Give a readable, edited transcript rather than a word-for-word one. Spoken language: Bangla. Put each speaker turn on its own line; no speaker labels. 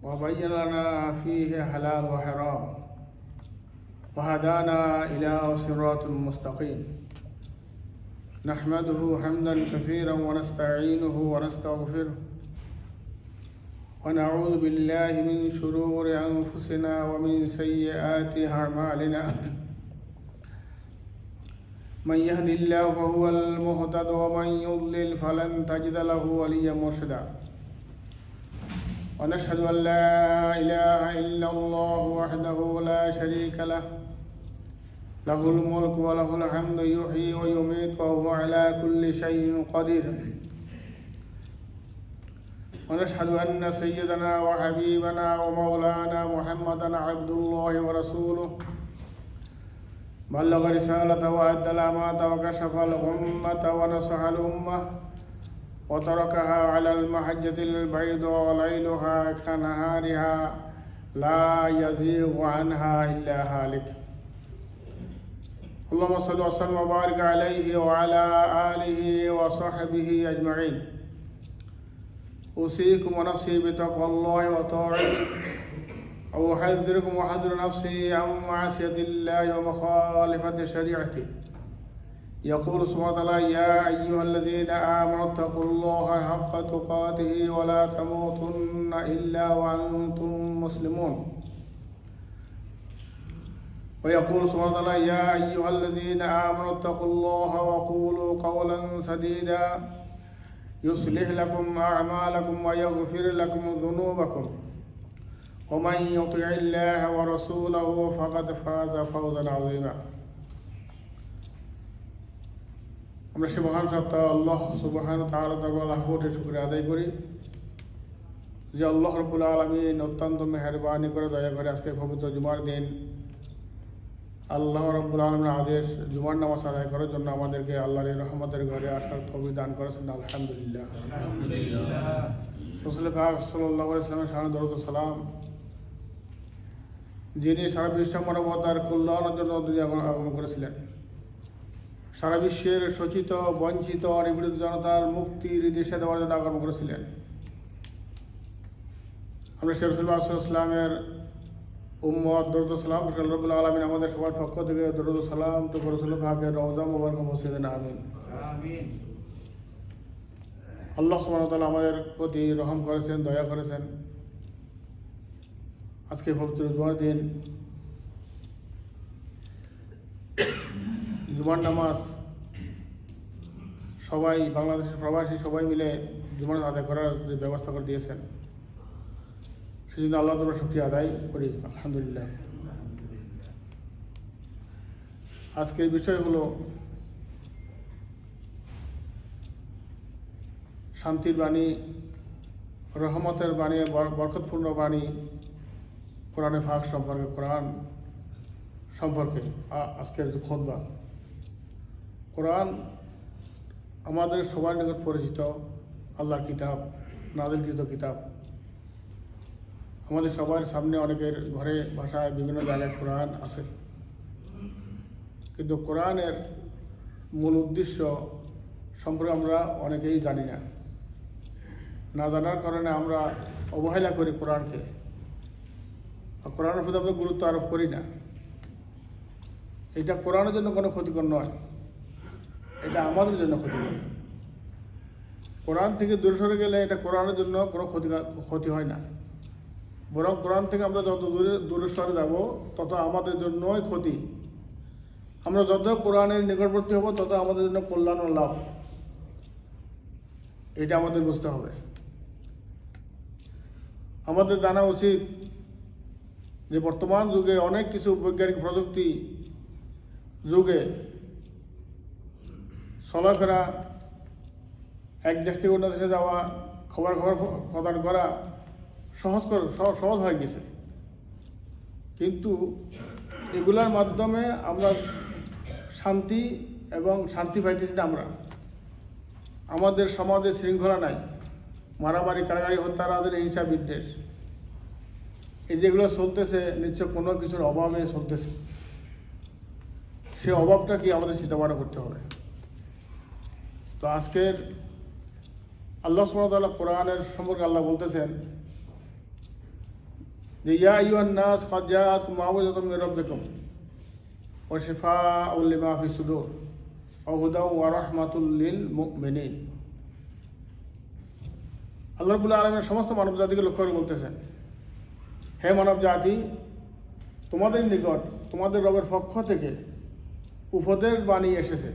وبين لنا فيه حلال وحرام وهدانا إلى صراط مستقيم. نحمده حمدا كثيرا ونستعينه ونستغفره ونعوذ بالله من شرور أنفسنا ومن سيئات أعمالنا. من يهد الله فهو المهتد ومن يضلل فلن تجد له وليا مرشدا. ونشهد أن لا إله إلا الله وحده لا شريك له له الملك وله الحمد يحيي ويميت وهو على كل شيء قدير. ونشهد أن سيدنا وحبيبنا ومولانا محمدا عبد الله ورسوله بلغ رسالة وأدى الأمانة وكشف الأمة ونصح الأمة وتركها على المحجة البيضاء ليلها كنهارها لا يزيغ عنها إلا هالك. اللهم صل وسلم وبارك عليه وعلى آله وصحبه أجمعين. أوصيكم ونفسي بتقوى الله وطاعته وأحذركم وأحذر نفسي عن معصية الله ومخالفة شريعته. يقول سبحانه وتعالى: يا أيها الذين آمنوا اتقوا الله حق تقاته ولا تموتن إلا وأنتم مسلمون. ويقول سبحانه وتعالى: يا أيها الذين آمنوا اتقوا الله وقولوا قولا سديدا يصلح لكم أعمالكم ويغفر لكم ذنوبكم ومن يطع الله ورسوله فقد فاز فوزا عظيما. আমরা সে মহান সত্তা আল্লাহ সুবহানাহু ওয়া তাআলা দরবারে লাখ কোটি শুকরিয়া আদায় করি যে আল্লাহ রাব্বুল আলামিন অত্যন্ত মেহেরবানি করে দয়া করে আজকে পবিত্র জুমার দিন আল্লাহ রাব্বুল আলামিনের আদেশ জুমার নামাজ আদায় করার জন্য আমাদেরকে আল্লাহর এই রহমতের ঘরে আসার তৌফিক দান করেছেন। আলহামদুলিল্লাহ। রাসূল পাক সাল্লাল্লাহু আলাইহি ওয়াসাল্লামের শানে দরুদ ও সালাম, যিনি সারা বিশ্ব মানবতার কল্যাণের জন্য দুনিয়া আগমন করেছিলেন, সারা বিশ্বের শোষিত বঞ্চিত নিপীড়িত জনতার মুক্তির দিশা দেওয়ার জন্য আগমন করেছিলেন। আমরা সে রাসূল পাক সাল্লাল্লাহু আলাইহি ওয়াসাল্লামের উম্মত দরুদ ও সালাম আল্লাহ রাব্বুল আলামিন আমাদের সবার পক্ষ থেকে দরুদ ও সালাম তো রাসূল পাকের রওজা মুবারক পৌঁছে দেন। আমিন আমিন। আল্লাহ সুবহানাহু ওয়া তাআলা আমাদের প্রতি রহম করেছেন, দয়া করেছেন। আজকে পবিত্র জুমার দিন, জুমার নামাজ সবাই বাংলাদেশের প্রবাসী সবাই মিলে জুমার আদায় করার যে ব্যবস্থা করে দিয়েছেন, সেই জন্য আল্লাহ তাআলার শুকরিয়া আদায় করি। আলহামদুলিল্লাহ। আজকের বিষয় হলো শান্তির বাণী, রহমতের বাণী, বরকতপূর্ণ বাণী কোরআনে পাক সম্পর্কে, কোরআন সম্পর্কে আজকের যে খুতবা। কোরআন আমাদের সবার নিকট পরিচিত আল্লাহর কিতাব, নাযিলকৃত কিতাব। আমাদের সবার সামনে অনেকের ঘরে বাসায় বিভিন্ন জায়গায় কোরআন আছে, কিন্তু কোরআনের মূল উদ্দেশ্য সম্পর্কে আমরা অনেকেই জানি না। না জানার কারণে আমরা অবহেলা করি কোরআনকে, কোরআনের প্রতি আমরা গুরুত্ব আরোপ করি না। এটা কোরআনের জন্য কোনো ক্ষতিকর নয়, এটা আমাদের জন্য ক্ষতিকর। কোরআন থেকে দূরে সরে গেলে এটা কোরআনের জন্য কোনো ক্ষতি হয় না, বরং কোরআন থেকে আমরা যত দূরে সরে যাব তত আমাদের জন্যই ক্ষতি। আমরা যত কোরআনের নিকটবর্তী হব তত আমাদের জন্য কল্যাণ ও লাভ, এটা আমাদের বুঝতে হবে। আমাদের জানা উচিত যে বর্তমান যুগে অনেক কিছু বৈজ্ঞানিক প্রযুক্তি যুগে চলাফেরা, এক দেশ থেকে অন্য দেশে যাওয়া, খবর প্রদান করা সহজ হয়ে গেছে। কিন্তু এগুলোর মাধ্যমে আমরা শান্তি এবং শান্তি পাইতেছি না। আমাদের সমাজে শৃঙ্খলা নাই, মারামারি, কারাগারি, হত্যা, রাজের হিংসা, বিদ্বেষ, এই যেগুলো চলতেছে নিশ্চয় কোনো কিছুর অভাবে চলতেছে। সেই অভাবটা কি আমাদের চিন্তা করতে হবে। তো আজকের আল্লাহ সুবহানাহু ওয়া তাআলা কোরআনের সম্পর্কে আল্লাহ বলতেছেন যে ইয়া আইয়ুহান নাস ক্বাদ জাআতকুম মাউইযাতুম মির রাব্বিকুম ওয়া শিফাউল লিমা ফিস সুদূর ওয়া হুদাও ওয়া রাহমাতুল লিল মুমিনিন। আল্লাহ রাব্বুল আলামিন সমস্ত মানব জাতিকে লক্ষ্য করে বলতেছেন, হে মানব জাতি, তোমাদের নিকট তোমাদের রবের পক্ষ থেকে উপদেশ বাণী এসেছে।